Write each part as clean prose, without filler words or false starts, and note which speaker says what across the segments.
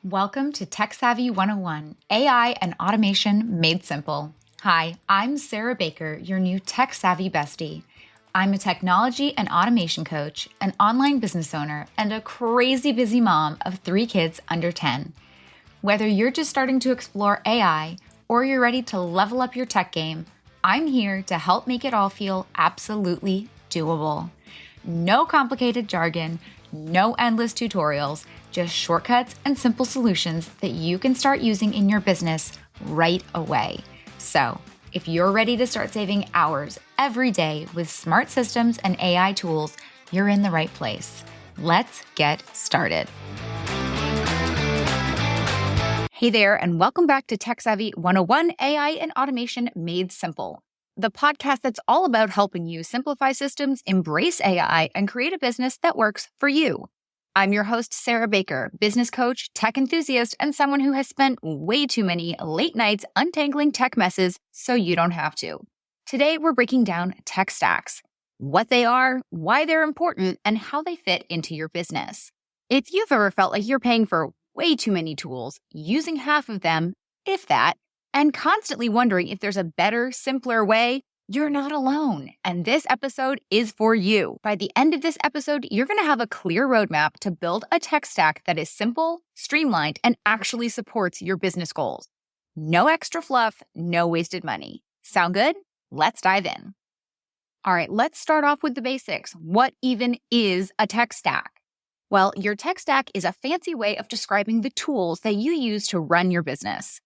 Speaker 1: Welcome to Tech Savvy 101, AI and Automation Made Simple. Hi, I'm Sarah Baker, your new Tech Savvy bestie. I'm a technology and automation coach, an online business owner, and a crazy busy mom of 3 kids under 10. Whether you're just starting to explore AI or you're ready to level up your tech game, I'm here to help make it all feel absolutely doable. No complicated jargon, no endless tutorials, just shortcuts and simple solutions that you can start using in your business right away. So, if you're ready to start saving hours every day with smart systems and AI tools, you're in the right place. Let's get started. Hey there, and welcome back to Tech Savvy 101, AI and Automation Made Simple, the podcast that's all about helping you simplify systems, embrace AI, and create a business that works for you. I'm your host, Sarah Baker, business coach, tech enthusiast, and someone who has spent way too many late nights untangling tech messes so you don't have to. Today, we're breaking down tech stacks, what they are, why they're important, and how they fit into your business. If you've ever felt like you're paying for way too many tools, using half of them, if that, and constantly wondering if there's a better, simpler way, you're not alone. And this episode is for you. By the end of this episode, you're going to have a clear roadmap to build a tech stack that is simple, streamlined, and actually supports your business goals. No extra fluff, no wasted money. Sound good? Let's dive in. All right, let's start off with the basics. What even is a tech stack? Well, your tech stack is a fancy way of describing the tools that you use to run your business.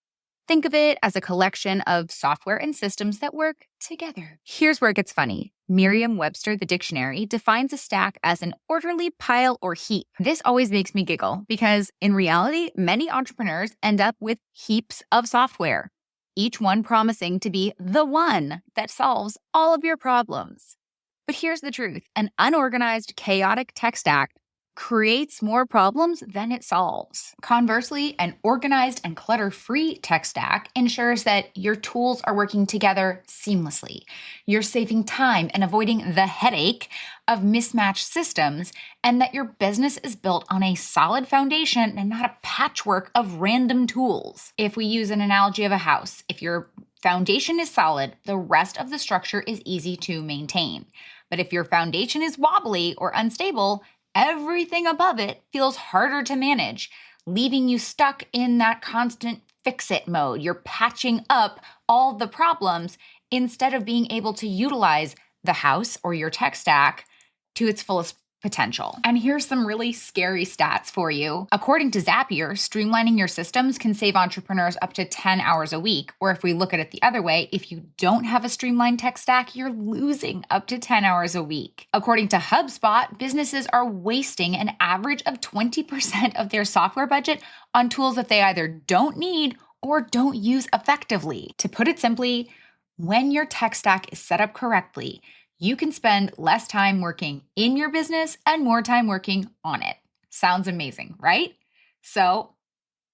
Speaker 1: Think of it as a collection of software and systems that work together. Here's where it gets funny. Merriam-Webster, the dictionary, defines a stack as an orderly pile or heap. This always makes me giggle because in reality, many entrepreneurs end up with heaps of software, each one promising to be the one that solves all of your problems. But here's the truth. An unorganized, chaotic tech stack creates more problems than it solves. Conversely, an organized and clutter-free tech stack ensures that your tools are working together seamlessly. You're saving time and avoiding the headache of mismatched systems, and that your business is built on a solid foundation and not a patchwork of random tools. If we use an analogy of a house, if your foundation is solid, the rest of the structure is easy to maintain. But if your foundation is wobbly or unstable, everything above it feels harder to manage, leaving you stuck in that constant fix-it mode. You're patching up all the problems instead of being able to utilize the house or your tech stack to its fullest potential. And here's some really scary stats for you. According to Zapier, streamlining your systems can save entrepreneurs up to 10 hours a week. Or if we look at it the other way, if you don't have a streamlined tech stack, you're losing up to 10 hours a week. According to HubSpot, businesses are wasting an average of 20% of their software budget on tools that they either don't need or don't use effectively. To put it simply, when your tech stack is set up correctly, you can spend less time working in your business and more time working on it. Sounds amazing, right? So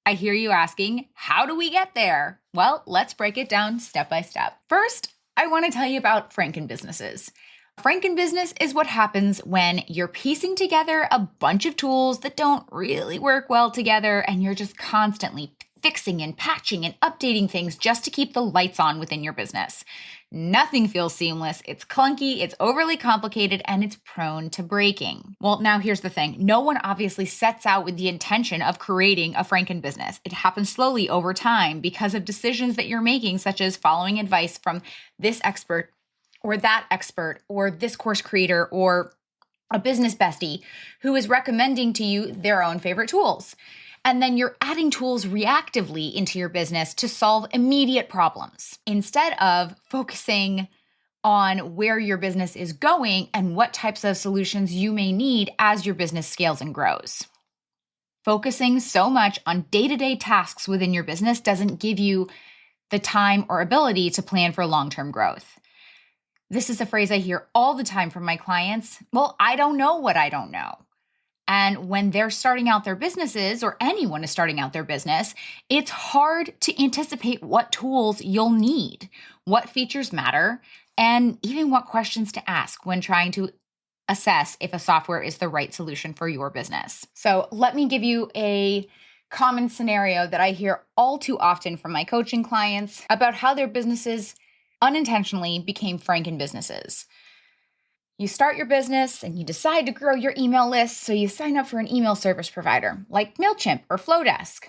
Speaker 1: I hear you asking, how do we get there? Well, let's break it down step by step. First, I want to tell you about Franken-Businesses. Franken-Business is what happens when you're piecing together a bunch of tools that don't really work well together and you're just constantly fixing and patching and updating things just to keep the lights on within your business. Nothing feels seamless, it's clunky, it's overly complicated, and it's prone to breaking. Well, now here's the thing. No one obviously sets out with the intention of creating a Franken-business. It happens slowly over time because of decisions that you're making, such as following advice from this expert or that expert or this course creator or a business bestie who is recommending to you their own favorite tools. And then you're adding tools reactively into your business to solve immediate problems instead of focusing on where your business is going and what types of solutions you may need as your business scales and grows. Focusing so much on day-to-day tasks within your business doesn't give you the time or ability to plan for long-term growth. This is a phrase I hear all the time from my clients. Well, I don't know what I don't know. And when they're starting out their businesses, or anyone is starting out their business, it's hard to anticipate what tools you'll need, what features matter, and even what questions to ask when trying to assess if a software is the right solution for your business. So let me give you a common scenario that I hear all too often from my coaching clients about how their businesses unintentionally became Franken-Businesses. You start your business and you decide to grow your email list, so you sign up for an email service provider like MailChimp or Flowdesk.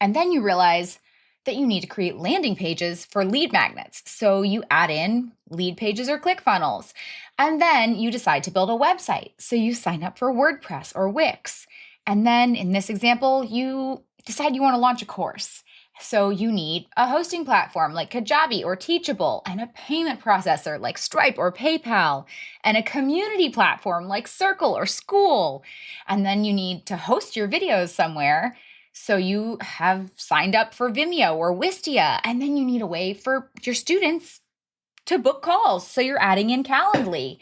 Speaker 1: And then you realize that you need to create landing pages for lead magnets. So you add in lead pages or ClickFunnels. And then you decide to build a website. So you sign up for WordPress or Wix. And then in this example, you decide you want to launch a course. So you need a hosting platform like Kajabi or Teachable, and a payment processor like Stripe or PayPal, and a community platform like Circle or School. And then you need to host your videos somewhere. So you have signed up for Vimeo or Wistia, and then you need a way for your students to book calls. So you're adding in Calendly.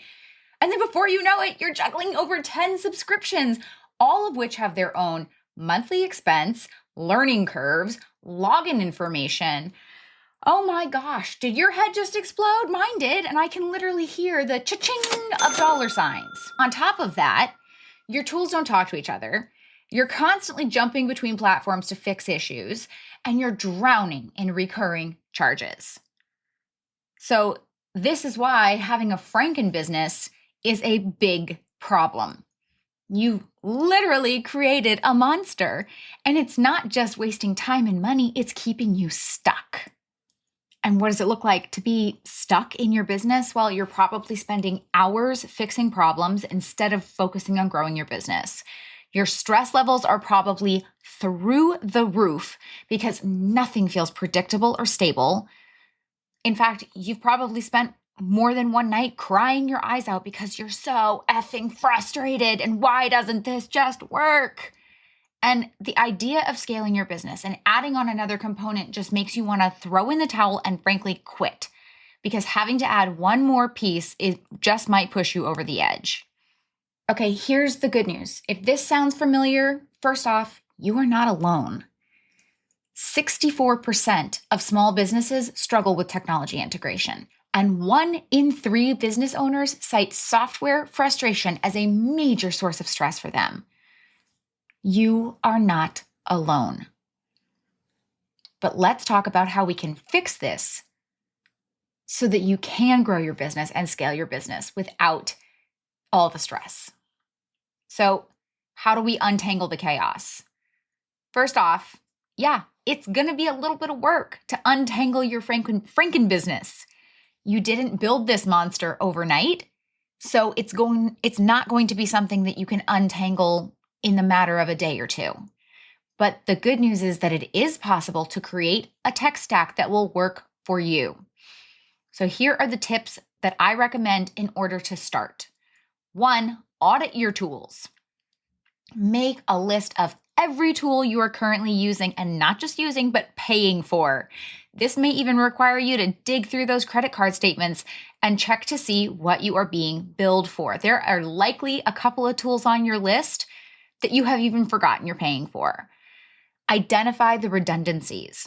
Speaker 1: And then before you know it, you're juggling over 10 subscriptions, all of which have their own monthly expense, learning curves, login information. Oh my gosh, did your head just explode? Mine did, and I can literally hear the cha-ching of dollar signs. On top of that, your tools don't talk to each other. You're constantly jumping between platforms to fix issues, and you're drowning in recurring charges. So this is why having a Franken-business is a big problem. You've literally created a monster, and it's not just wasting time and money, it's keeping you stuck. And what does it look like to be stuck in your business? Well, you're probably spending hours fixing problems instead of focusing on growing your business. Your stress levels are probably through the roof because nothing feels predictable or stable. In fact, you've probably spent more than one night crying your eyes out because you're so effing frustrated, and why doesn't this just work? And the idea of scaling your business and adding on another component just makes you want to throw in the towel and frankly quit, because having to add one more piece, it just might push you over the edge. Okay, here's the good news. If this sounds familiar, first off, you are not alone. 64% of small businesses struggle with technology integration, and 1 in 3 business owners cite software frustration as a major source of stress for them. You are not alone. But let's talk about how we can fix this so that you can grow your business and scale your business without all the stress. So, how do we untangle the chaos? First off, it's going to be a little bit of work to untangle your Franken-business. You didn't build this monster overnight, so it's not going to be something that you can untangle in the matter of a day or two. But the good news is that it is possible to create a tech stack that will work for you. So here are the tips that I recommend in order to start. 1, audit your tools. Make a list of every tool you are currently using, and not just using, but paying for. This may even require you to dig through those credit card statements and check to see what you are being billed for. There are likely a couple of tools on your list that you have even forgotten you're paying for. Identify the redundancies.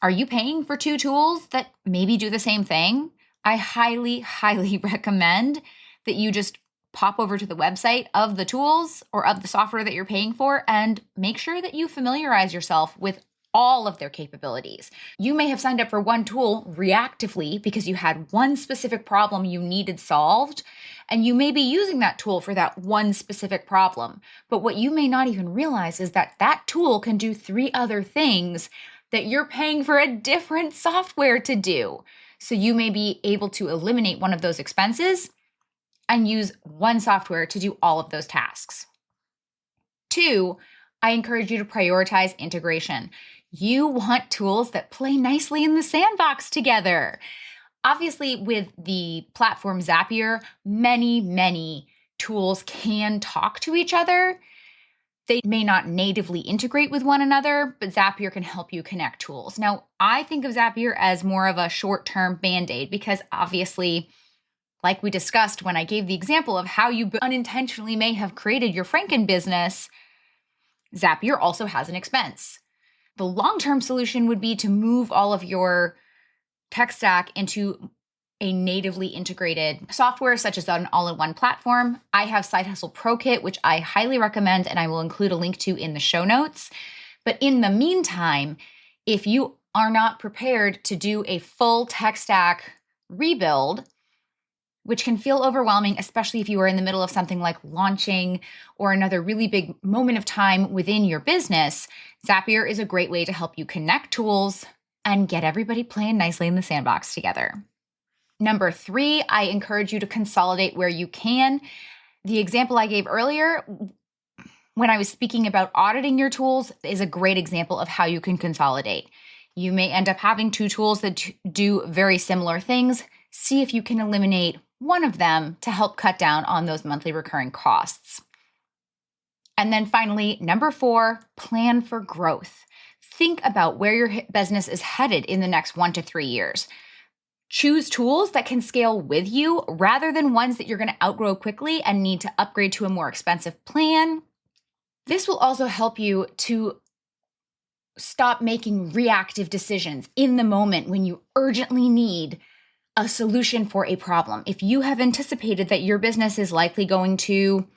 Speaker 1: Are you paying for 2 tools that maybe do the same thing? I highly, highly recommend that you just pop over to the website of the tools or of the software that you're paying for and make sure that you familiarize yourself with all of their capabilities. You may have signed up for one tool reactively because you had one specific problem you needed solved, and you may be using that tool for that one specific problem. But what you may not even realize is that that tool can do 3 other things that you're paying for a different software to do. So you may be able to eliminate one of those expenses and use one software to do all of those tasks. 2, I encourage you to prioritize integration. You want tools that play nicely in the sandbox together. Obviously, with the platform Zapier, many tools can talk to each other. They may not natively integrate with one another, but Zapier can help you connect tools. Now, I think of Zapier as more of a short-term Band-Aid because obviously, like we discussed when I gave the example of how you unintentionally may have created your Franken-business, Zapier also has an expense. The long-term solution would be to move all of your tech stack into a natively integrated software such as an all-in-one platform. I have Side Hustle Pro Kit, which I highly recommend, and I will include a link to in the show notes. But in the meantime, if you are not prepared to do a full tech stack rebuild, which can feel overwhelming, especially if you are in the middle of something like launching or another really big moment of time within your business, Zapier is a great way to help you connect tools and get everybody playing nicely in the sandbox together. Number 3, I encourage you to consolidate where you can. The example I gave earlier, when I was speaking about auditing your tools, is a great example of how you can consolidate. You may end up having 2 tools that do very similar things. See if you can eliminate one of them to help cut down on those monthly recurring costs. And then finally, number 4, plan for growth. Think about where your business is headed in the next 1 to 3 years. Choose tools that can scale with you rather than ones that you're going to outgrow quickly and need to upgrade to a more expensive plan. This will also help you to stop making reactive decisions in the moment when you urgently need a solution for a problem. If you have anticipated that your business is likely going to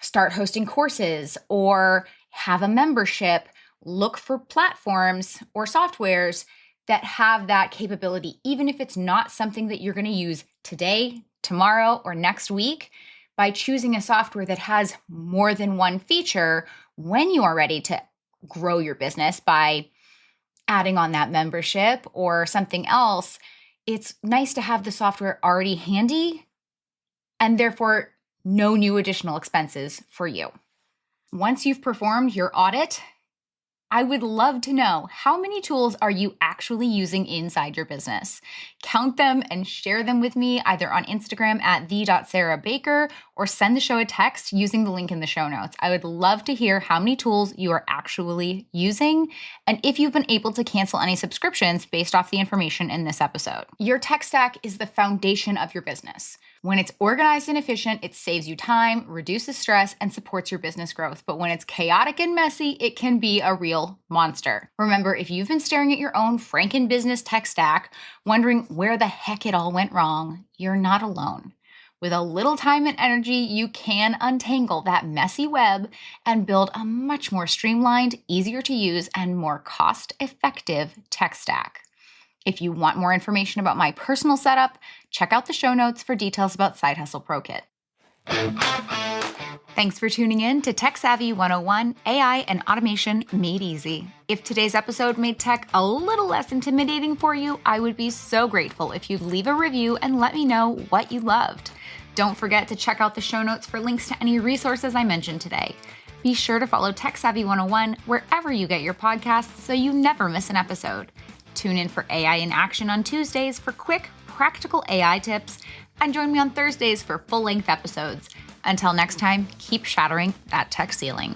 Speaker 1: start hosting courses or have a membership, look for platforms or softwares that have that capability, even if it's not something that you're going to use today, tomorrow, or next week. By choosing a software that has more than one feature when you are ready to grow your business by adding on that membership or something else, it's nice to have the software already handy and therefore no new additional expenses for you. Once you've performed your audit, I would love to know, how many tools are you actually using inside your business? Count them and share them with me either on Instagram at the.sarahbaker or send the show a text using the link in the show notes. I would love to hear how many tools you are actually using and if you've been able to cancel any subscriptions based off the information in this episode. Your tech stack is the foundation of your business. When it's organized and efficient, it saves you time, reduces stress, and supports your business growth. But when it's chaotic and messy, it can be a real monster. Remember, if you've been staring at your own Franken-Business tech stack, wondering where the heck it all went wrong, you're not alone. With a little time and energy, you can untangle that messy web and build a much more streamlined, easier to use, and more cost-effective tech stack. If you want more information about my personal setup, check out the show notes for details about Side Hustle Pro Kit. Thanks for tuning in to Tech Savvy 101, AI and Automation Made Easy. If today's episode made tech a little less intimidating for you, I would be so grateful if you'd leave a review and let me know what you loved. Don't forget to check out the show notes for links to any resources I mentioned today. Be sure to follow Tech Savvy 101 wherever you get your podcasts so you never miss an episode. Tune in for AI in Action on Tuesdays for quick, practical AI tips, and join me on Thursdays for full-length episodes. Until next time, keep shattering that tech ceiling.